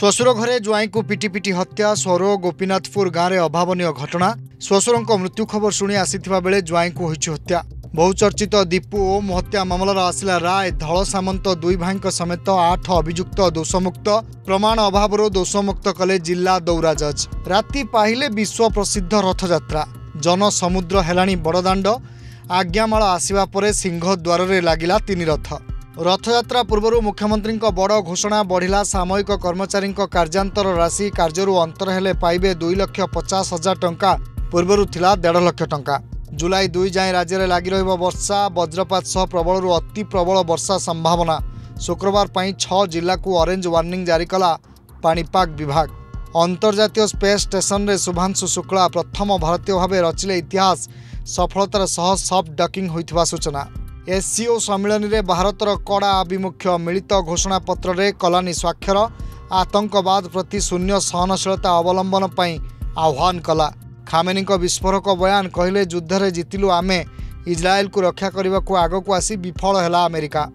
श्वशुर घरे ज्वाई को पिटी पिटी हत्या स्वरो गोपीनाथपुर गाँव में अभावन घटना। श्वशुर मृत्यु खबर शुणी आसीथिबा बेले ज्वाई को होइछि हत्या। बहुचर्चित दीपू ओम हत्या मामलार आसिला राय। धल सामंत दुई भाई समेत 8 अभियुक्त दोषमुक्त। प्रमाण अभाव दोषमुक्त कले जिला दौरा जज। राति पाहिले विश्व प्रसिद्ध रथयात्रा। जन समुद्र हेलाणी बड़दाण्ड। आज्ञामाल आसिबा परे सिंहद्वार रे लागिला 3 रथ। रथयात्रा पूर्व मुख्यमंत्री बड़ घोषणा। बढ़िला सामयिक कर्मचारी कार्यांतर राशि। कार्य अंतर हेले पाइबे 2,50,000 टंका। पूर्व थिला 1.5 लाख टंका। जुलाई 2 जाए राज्य में लगी वर्षा। वज्रपात सह प्रबल अति प्रबल वर्षा संभावना। शुक्रवार 6 जिला को ऑरेंज वार्निंग जारी कला पाणीपाग विभाग। अंतर्जातीय स्पेस स्टेशन रे शुभांशु शुक्ला प्रथम भारतीय भाव रचिले इतिहास। सफलतार सह सॉफ्ट डकिंग होइथिबा सूचना। एससीओ सम्मिलन में भारतर कड़ा आभिमुख्य। मिलित घोषणा पत्र रे कलानी स्वाक्षर। आतंकवाद प्रति शून्य सहनशीलता अवलंबन पर आह्वान कला। खामेनी विस्फोरक बयान। कहले युद्ध रे जितिलु आमे। इजराइल को रक्षा करने को आग को आसी विफल है अमेरिका।